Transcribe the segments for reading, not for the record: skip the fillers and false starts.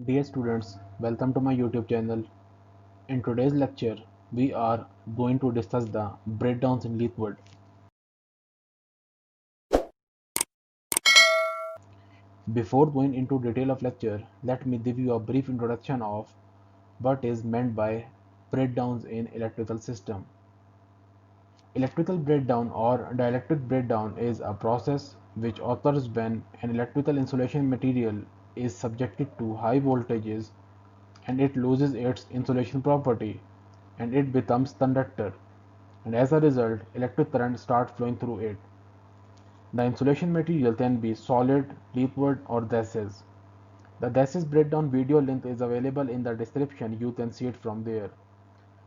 Dear students, welcome to my YouTube channel. In today's lecture, we are going to discuss the breakdowns in liquid. Before going into detail of lecture, let me give you a brief introduction of what is meant by breakdowns in electrical system. Electrical breakdown or dielectric breakdown is a process which occurs when an electrical insulation material is subjected to high voltages and it loses its insulation property and it becomes conductor, and as a result electric current starts flowing through it. The insulation material can be solid, liquid or gases. The gases breakdown video link is available in the description, you can see it from there.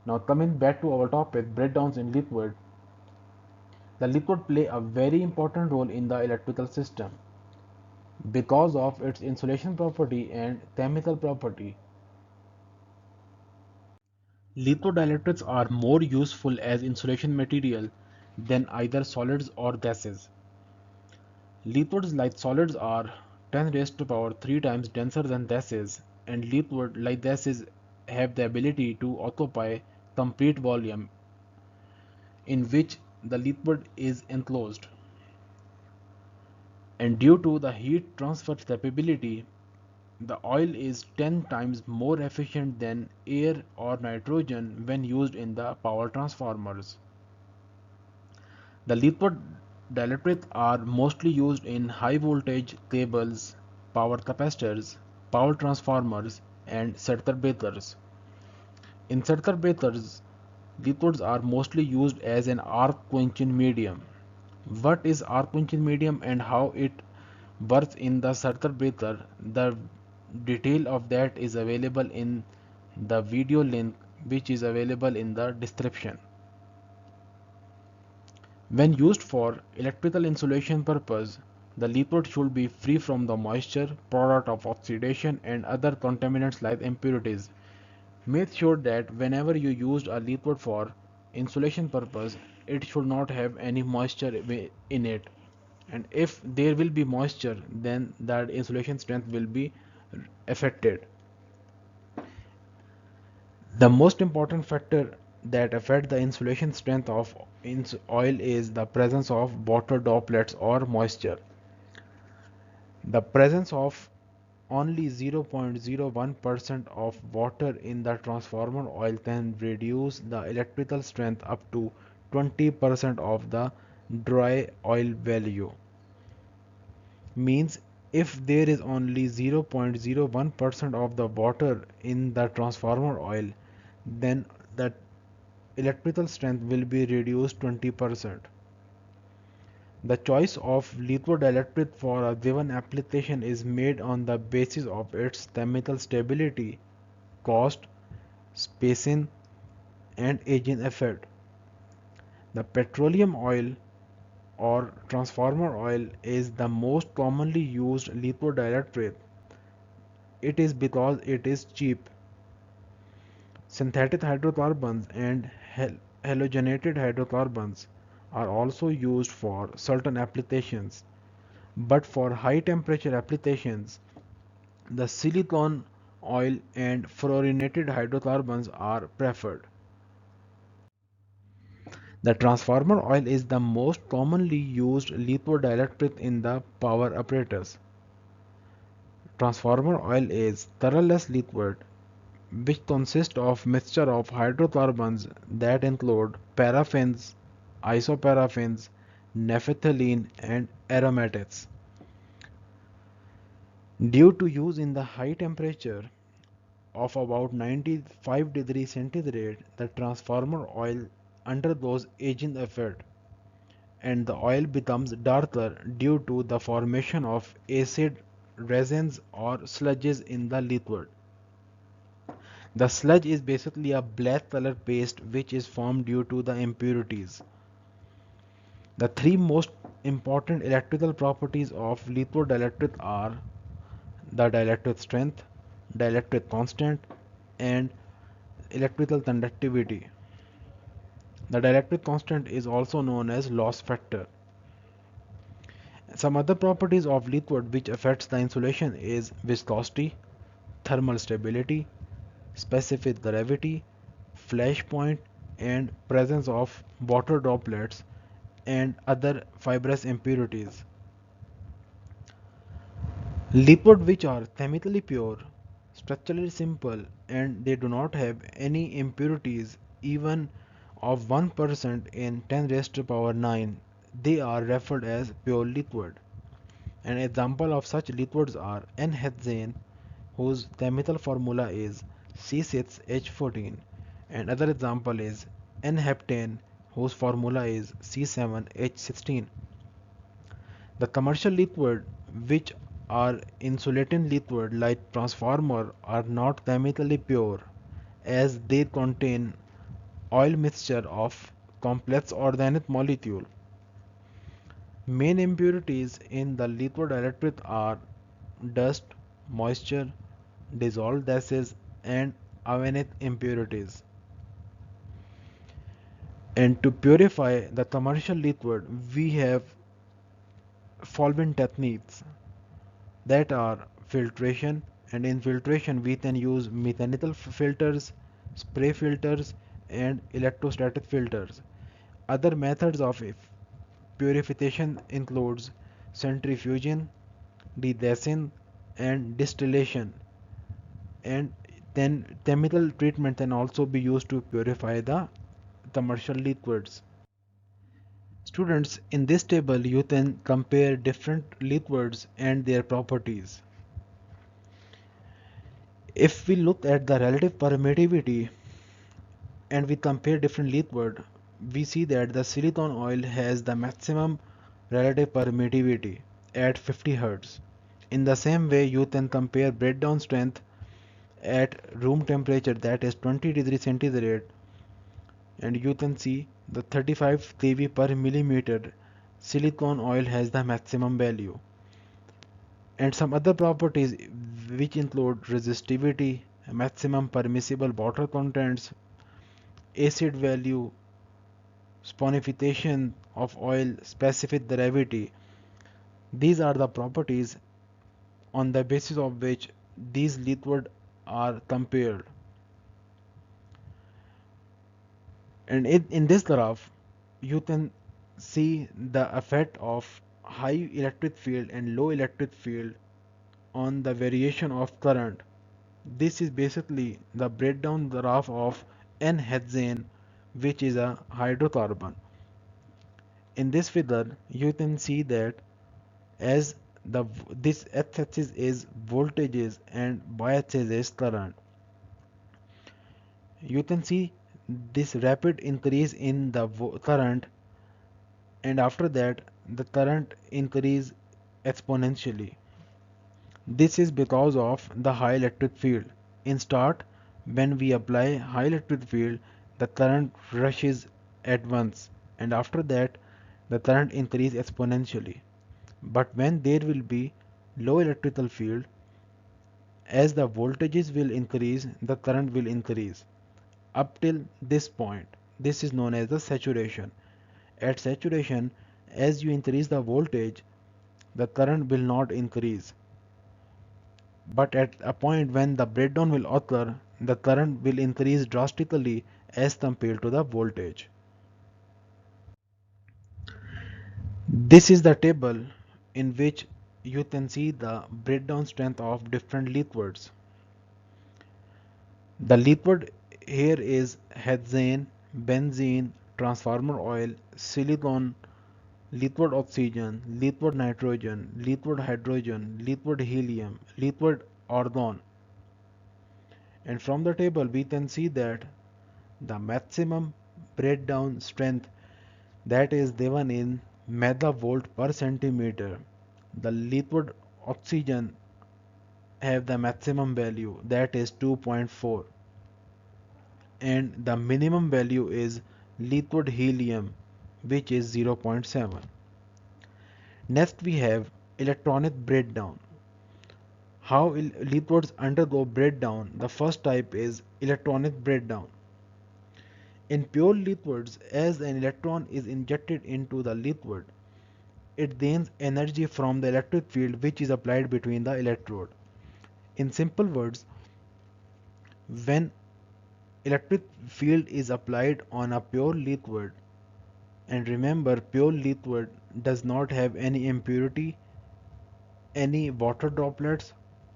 Now coming back to our topic, breakdowns in liquid. The liquid play a very important role in the electrical system because of its insulation property and chemical property. Lithodielectrics are more useful as insulation material than either solids or gases. Liquids like solids are 10 raised to power 3 times denser than gases, and liquid like gases have the ability to occupy complete volume in which the liquid is enclosed. And due to the heat transfer capability, the oil is 10 times more efficient than air or nitrogen when used in the power transformers. The liquid dielectrics are mostly used in high voltage cables, power capacitors, power transformers, and circuit breakers. In circuit breakers, liquids are mostly used as an arc quenching medium. What is arc quenching medium and how it works in the circuit breaker? The detail of that is available in the video link which is available in the description. When used for electrical insulation purpose, the liquid should be free from the moisture, product of oxidation and other contaminants like impurities. Make sure that whenever you use a liquid for insulation purpose, it should not have any moisture in it. And if there will be moisture, then that insulation strength will be affected. The most important factor that affect the insulation strength of oil is the presence of water droplets or moisture. The presence of only 0.01% of water in the transformer oil can reduce the electrical strength up to 20% of the dry oil value. Means if there is only 0.01% of the water in the transformer oil, then the electrical strength will be reduced 20%. The choice of liquid electric for a given application is made on the basis of its chemical stability, cost, spacing, and aging effect. The petroleum oil or transformer oil is the most commonly used liquid electric. It is because it is cheap. Synthetic hydrocarbons and halogenated hydrocarbons are also used for certain applications, but for high temperature applications, the silicon oil and fluorinated hydrocarbons are preferred. The transformer oil is the most commonly used liquid dielectric in the power apparatus. Transformer oil is colorless liquid which consists of mixture of hydrocarbons that include paraffins, isoparaffins, naphthalene and aromatics. Due to use in the high temperature of about 95 degrees centigrade, the transformer oil undergoes aging effect and the oil becomes darker due to the formation of acid, resins or sludges in the liquid. The sludge is basically a black color paste which is formed due to the impurities. The three most important electrical properties of liquid dielectric are the dielectric strength, dielectric constant, and electrical conductivity. The dielectric constant is also known as loss factor. Some other properties of liquid which affects the insulation is viscosity, thermal stability, specific gravity, flash point, and presence of water droplets and other fibrous impurities. Liquids which are chemically pure, structurally simple, and they do not have any impurities even of 1% in 10 raised to power 9, they are referred as pure liquid. An example of such liquids are N-hexane, whose chemical formula is C6H14, and other example is N-heptane, whose formula is C7H16. The commercial liquid which are insulating liquid like transformer are not chemically pure as they contain oil mixture of complex organic molecule. Main impurities in the liquid electrolyte are dust, moisture, dissolved gases, and organic impurities. And to purify the commercial liquid, we have following techniques that are filtration, and in filtration we can use mechanical filters, spray filters, and electrostatic filters. Other methods of purification includes centrifugation, degassing, and distillation, and then chemical treatment can also be used to purify the commercial liquids. Students, in this table you can compare different liquids and their properties. If we look at the relative permittivity and we compare different liquid, we see that the silicone oil has the maximum relative permittivity at 50 Hz. In the same way, you can compare breakdown strength at room temperature, that is 20 degrees centigrade, and you can see the 35 kV per millimeter silicone oil has the maximum value. And some other properties which include resistivity, maximum permissible water contents, acid value, sponification of oil, specific gravity. These are the properties on the basis of which these liquids are compared. And in this graph, you can see the effect of high electric field and low electric field on the variation of current. This is basically the breakdown graph of N-hexane, which is a hydrocarbon. In this figure, you can see that as this x-axis is voltages and y-axis is current. You can see this rapid increase in the current, and after that the current increase exponentially. This is because of the high electric field. In start, when we apply high electric field, the current rushes at once, and after that the current increase exponentially. But when there will be low electrical field, as the voltages will increase, the current will increase. Up till this point, this is known as the saturation. At saturation, as you increase the voltage, the current will not increase. But at a point when the breakdown will occur, the current will increase drastically as compared to the voltage. This is the table in which you can see the breakdown strength of different liquids. The liquid here is hexane, benzene, transformer oil, silicon, liquid oxygen, liquid nitrogen, liquid hydrogen, liquid helium, liquid argon. And from the table we can see that the maximum breakdown strength, that is given in megavolt per centimeter. The liquid oxygen have the maximum value, that is 2.4, and the minimum value is liquid helium, which is 0.7. Next we have electronic breakdown. How liquids undergo breakdown? The first type is electronic breakdown. In pure liquids, as an electron is injected into the liquid, it gains energy from the electric field which is applied between the electrode. In simple words, when electric field is applied on a pure liquid, and remember pure liquid does not have any impurity, any water droplets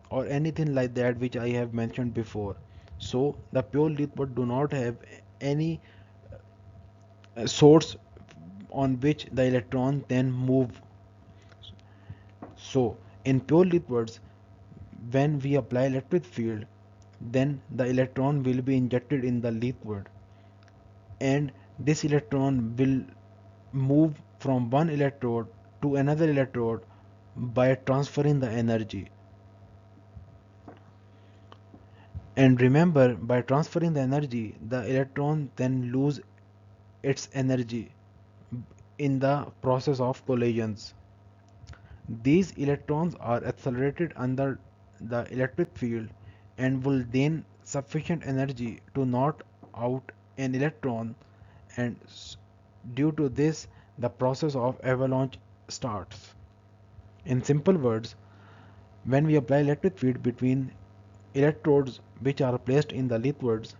or anything like that which I have mentioned before. So the pure liquid do not have any source on which the electron then move. So in pure liquids, when we apply electric field, then the electron will be injected in the liquid, and this electron will move from one electrode to another electrode by transferring the energy. And remember, by transferring the energy, the electron then lose its energy in the process of collisions. These electrons are accelerated under the electric field and will gain sufficient energy to knock out an electron, and due to this the process of avalanche starts. In simple words, when we apply electric field between electrodes which are placed in the liquids,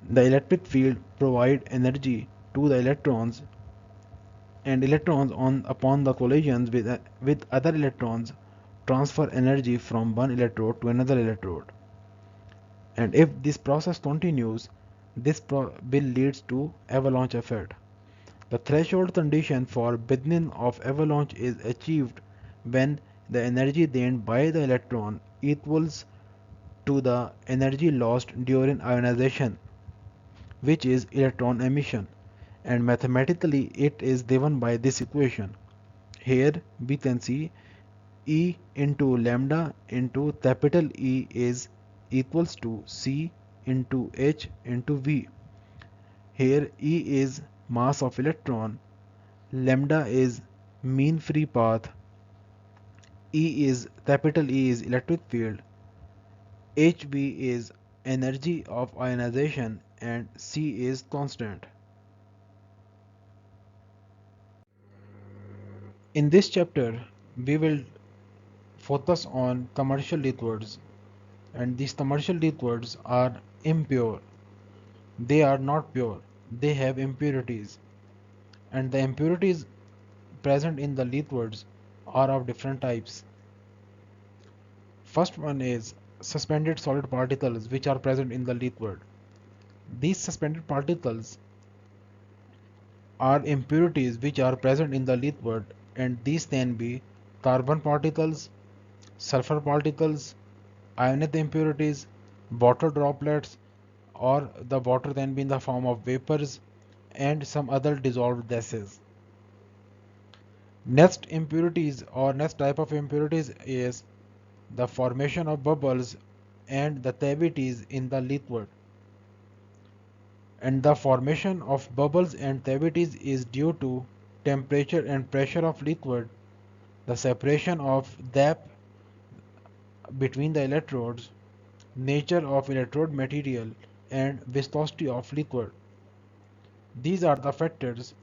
the electric field provide energy to the electrons, and electrons on upon the collisions with other electrons transfer energy from one electrode to another electrode. And if this process continues, will leads to avalanche effect. The threshold condition for beginning of avalanche is achieved when the energy gained by the electron equals to the energy lost during ionization, which is electron emission, and mathematically it is given by this equation. Here we can see E into lambda into capital E is equals to C into H into V. Here E is mass of electron, lambda is mean free path, capital E is electric field, HV is energy of ionization, and C is constant. In this chapter, we will focus on commercial liquids, and these commercial liquids are impure. They are not pure. They have impurities, and the impurities present in the liquids are of different types. First one is suspended solid particles which are present in the liquid. These suspended particles are impurities which are present in the liquid, and these can be carbon particles, sulfur particles, ionic impurities, water droplets, or the water can be in the form of vapors and some other dissolved gases. Next impurities or next type of impurities is the formation of bubbles and the cavities in the liquid. And the formation of bubbles and cavities is due to temperature and pressure of liquid, the separation of gap between the electrodes, nature of electrode material, and viscosity of liquid. These are the factors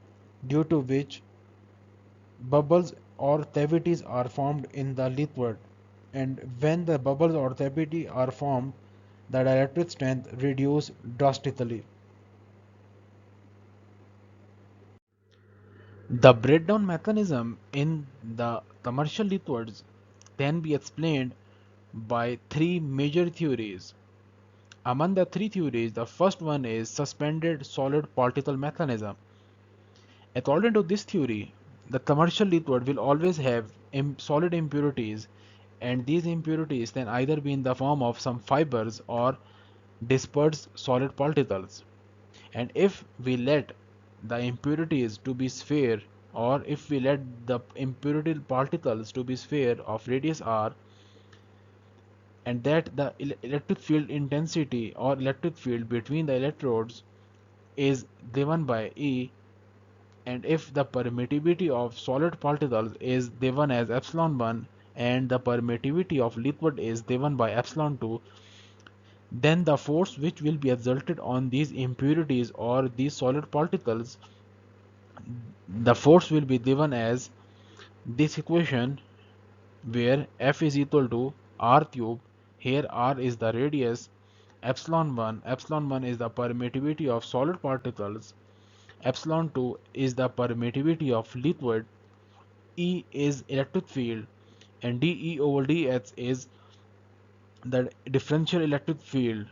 due to which bubbles or cavities are formed in the liquid, and when the bubbles or cavity are formed, the dielectric strength reduces drastically. The breakdown mechanism in the commercial liquids can be explained by three major theories. Among the three theories, the first one is suspended solid particle mechanism. According to this theory, the commercial liquid will always have solid impurities, and these impurities can either be in the form of some fibers or dispersed solid particles. And if we let the impurities to be sphere, or if we let the impurity particles to be sphere of radius r, and that the electric field intensity or electric field between the electrodes is given by E, and if the permittivity of solid particles is given as epsilon 1 and the permittivity of liquid is given by epsilon 2, then the force which will be exerted on these impurities or these solid particles, the force will be given as this equation, where F is equal to r cube. Here r is the radius, epsilon 1 is the permittivity of solid particles, epsilon 2 is the permittivity of liquid, E is electric field, and dE over dH is the differential electric field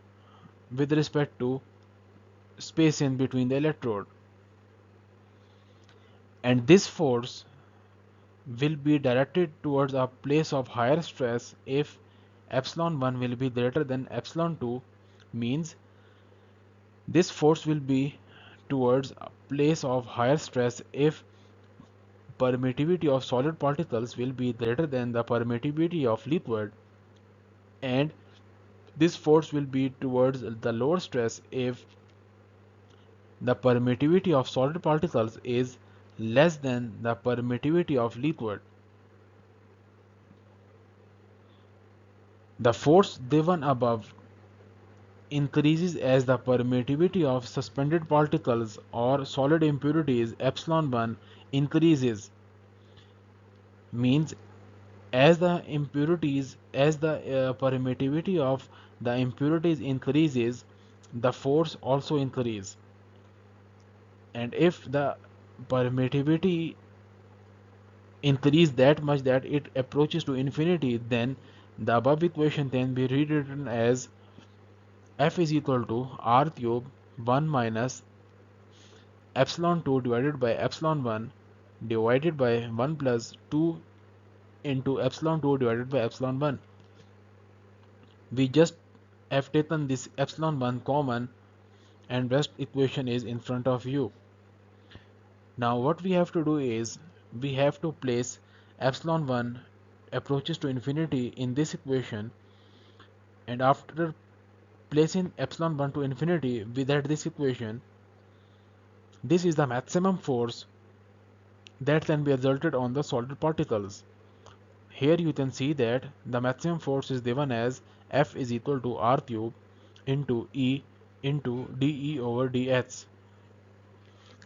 with respect to space in between the electrode. And this force will be directed towards a place of higher stress if epsilon 1 will be greater than epsilon 2, means this force will be towards a place of higher stress if permittivity of solid particles will be greater than the permittivity of liquid, and this force will be towards the lower stress if the permittivity of solid particles is less than the permittivity of liquid. The force given above increases as the permittivity of suspended particles or solid impurities epsilon 1 increases, means as the permittivity of the impurities increases, the force also increases. And if the permittivity increase that much that it approaches to infinity, then the above equation can be rewritten as F is equal to R cube 1 minus epsilon 2 divided by epsilon 1 divided by 1 plus 2 into epsilon 2 divided by epsilon 1. We just have taken this epsilon 1 common and rest equation is in front of you. Now what we have to do is we have to place epsilon 1 approaches to infinity in this equation, and after placing epsilon 1 to infinity without this equation, this is the maximum force that can be exerted on the solid particles. Here you can see that the maximum force is given as F is equal to R cube into E into dE over dH,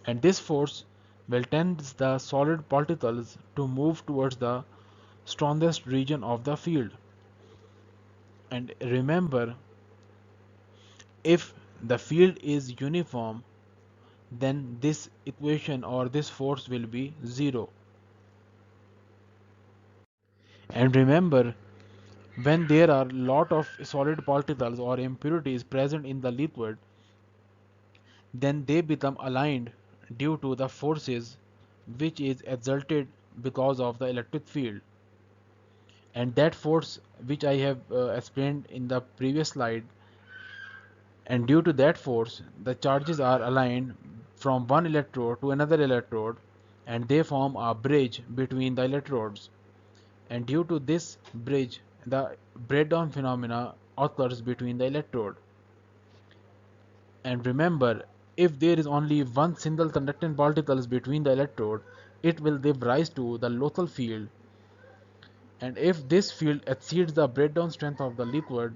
and this force will tend the solid particles to move towards the strongest region of the field. And remember, if the field is uniform, then this equation or this force will be 0. And remember, when there are lot of solid particles or impurities present in the liquid, then they become aligned due to the forces which is exerted because of the electric field. And that force which I have explained in the previous slide, and due to that force the charges are aligned from one electrode to another electrode, and they form a bridge between the electrodes, and due to this bridge the breakdown phenomena occurs between the electrode. And remember, if there is only one single conducting particles between the electrode, it will give rise to the local field, and if this field exceeds the breakdown strength of the liquid,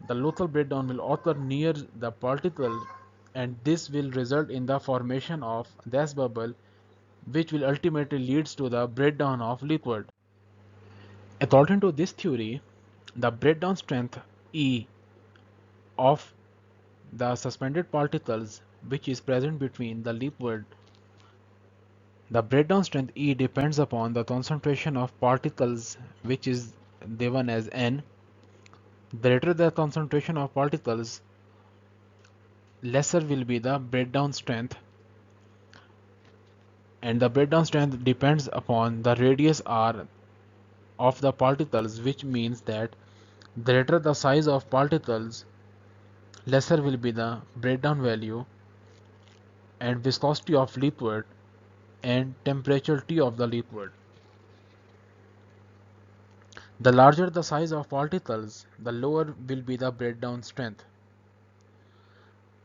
the local breakdown will occur near the particle, and this will result in the formation of gas bubble, which will ultimately leads to the breakdown of liquid. According to this theory, the breakdown strength E of the suspended particles which is present between the liquid, the breakdown strength E depends upon the concentration of particles which is given as N. Greater the concentration of particles, lesser will be the breakdown strength, and the breakdown strength depends upon the radius r of the particles, which means that greater the size of particles, lesser will be the breakdown value, and viscosity of liquid and temperature T of the liquid. The larger the size of particles, the lower will be the breakdown strength.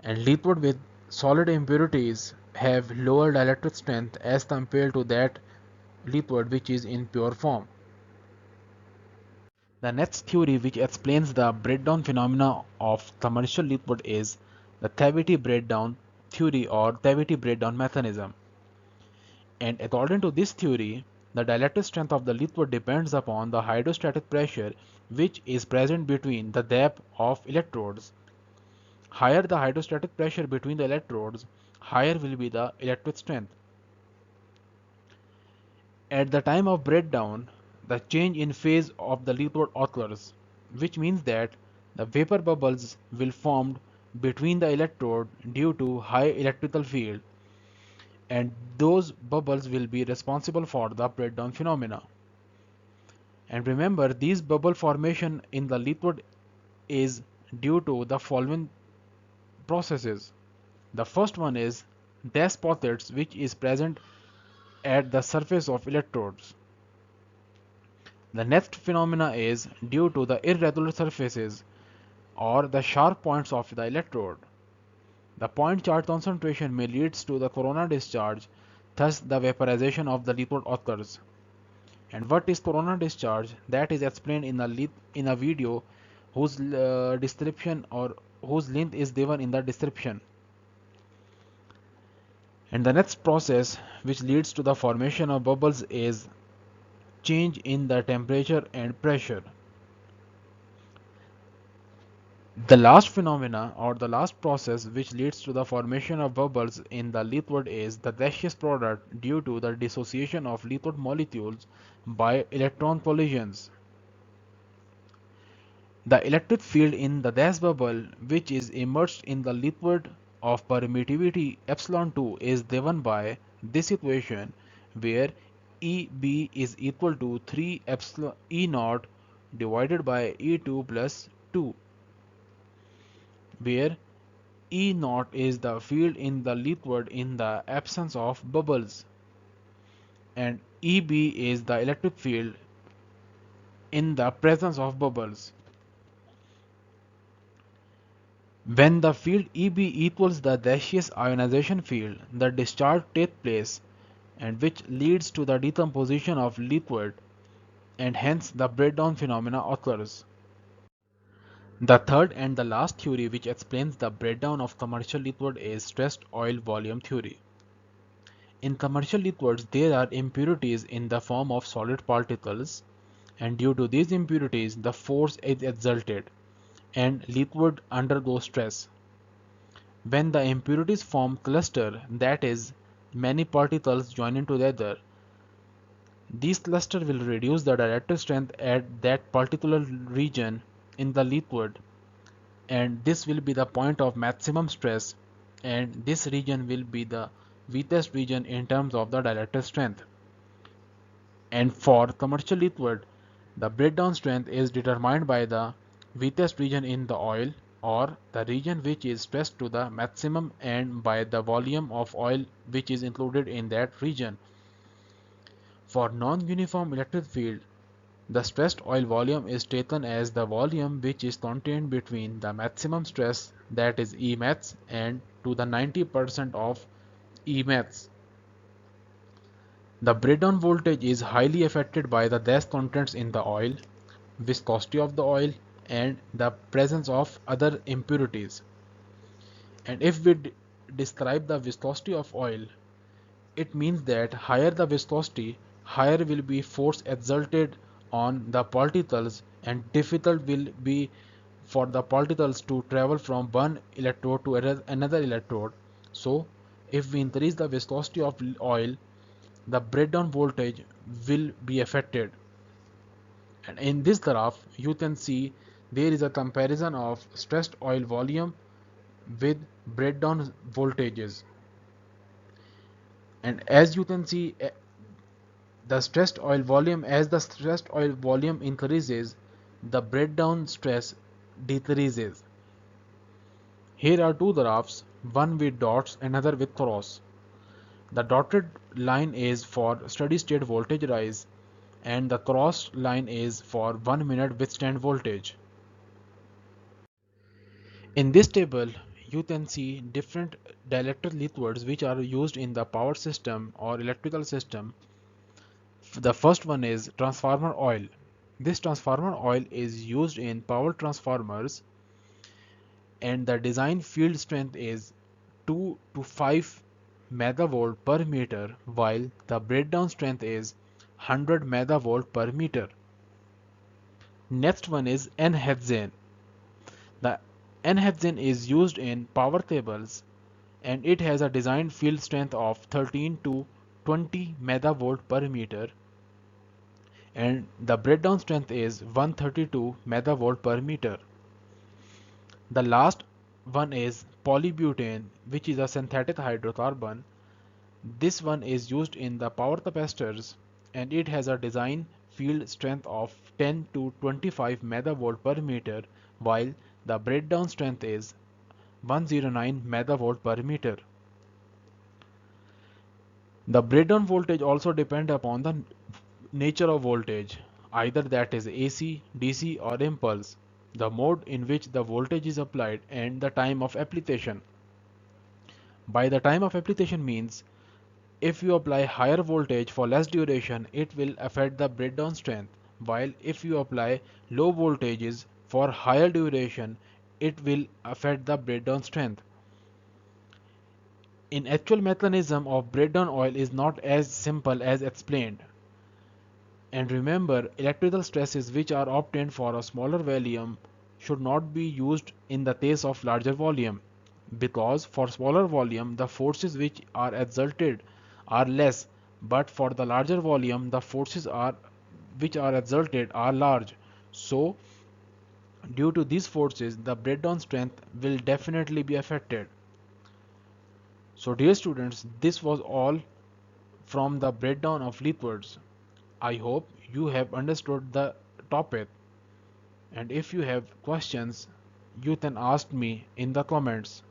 And liquid with solid impurities have lower dielectric strength as compared to that liquid which is in pure form. The next theory which explains the breakdown phenomena of commercial liquid is the cavity breakdown theory or cavity breakdown mechanism. And according to this theory, The dielectric strength of the liquid depends upon the hydrostatic pressure which is present between the depth of electrodes. Higher the hydrostatic pressure between the electrodes, higher will be the electric strength. At the time of breakdown, the change in phase of the liquid occurs, which means that the vapor bubbles will form between the electrode due to high electrical field, and those bubbles will be responsible for the breakdown phenomena. And remember, these bubble formation in the liquid is due to the following processes. The first one is deposits, which is present at the surface of electrodes. The next phenomena is due to the irregular surfaces or the sharp points of the electrode. The point charge concentration may lead to the coronal discharge, thus the vaporization of the liquid occurs. And what is coronal discharge? That is explained in a video whose description or whose length is given in the description. And the next process which leads to the formation of bubbles is change in the temperature and pressure. The last phenomena or the last process which leads to the formation of bubbles in the liquid is the gaseous product due to the dissociation of liquid molecules by electron collisions. The electric field in the gas bubble which is immersed in the liquid of permittivity epsilon 2 is given by this equation where EB is equal to 3 epsilon E naught divided by E2 plus 2, where E naught is the field in the liquid in the absence of bubbles and EB is the electric field in the presence of bubbles. When the field EB equals the gaseous ionization field, the discharge takes place and which leads to the decomposition of liquid and hence the breakdown phenomena occurs. The third and the last theory which explains the breakdown of commercial liquid is stressed oil volume theory. In commercial liquids, there are impurities in the form of solid particles, and due to these impurities, the force is exerted and liquid undergoes stress. When the impurities form cluster, that is, many particles joining together, these clusters will reduce the dielectric strength at that particular region in the liquid, and this will be the point of maximum stress, and this region will be the weakest region in terms of the dielectric strength. And for commercial liquid, the breakdown strength is determined by the weakest region in the oil or the region which is stressed to the maximum and by the volume of oil which is included in that region. For non-uniform electric field, the stressed oil volume is taken as the volume which is contained between the maximum stress, that is Emax, and to the 90% of Emax. The breakdown voltage is highly affected by the gas contents in the oil, viscosity of the oil, and the presence of other impurities. And if we describe the viscosity of oil, it means that higher the viscosity, higher will be force exerted on the particles and difficult will be for the particles to travel from one electrode to another electrode. So if we increase the viscosity of oil, the breakdown voltage will be affected. And in this graph you can see there is a comparison of stressed oil volume with breakdown voltages, and as you can see the stressed oil volume, as the stressed oil volume increases, the breakdown stress decreases. Here are two graphs, one with dots, another with cross. The dotted line is for steady state voltage rise and the crossed line is for 1 minute withstand voltage. In this table, you can see different dielectric liquids which are used in the power system or electrical system. The first one is transformer oil. This transformer oil is used in power transformers and the design field strength is 2 to 5 megavolt per meter while the breakdown strength is 100 megavolt per meter. Next one is N-hexane. The N-hexane is used in power tables and it has a designed field strength of 13 to 20 megavolt per meter and the breakdown strength is 132 megavolt per meter. The last one is polybutane, which is a synthetic hydrocarbon. This one is used in the power capacitors and it has a design field strength of 10 to 25 megavolt per meter while the breakdown strength is 109 megavolt per meter. The breakdown voltage also depends upon the nature of voltage, either that is AC, DC or impulse, the mode in which the voltage is applied and the time of application. By the time of application means if you apply higher voltage for less duration, it will affect the breakdown strength, while if you apply low voltages for higher duration, it will affect the breakdown strength. In actual mechanism of breakdown oil is not as simple as explained. And remember, electrical stresses which are obtained for a smaller volume should not be used in the case of larger volume, because for smaller volume the forces which are exerted are less, but for the larger volume the forces are which are exerted are large. So due to these forces the breakdown strength will definitely be affected. So dear students, this was all from the breakdown of liquids. I hope you have understood the topic, and if you have questions, you can ask me in the comments.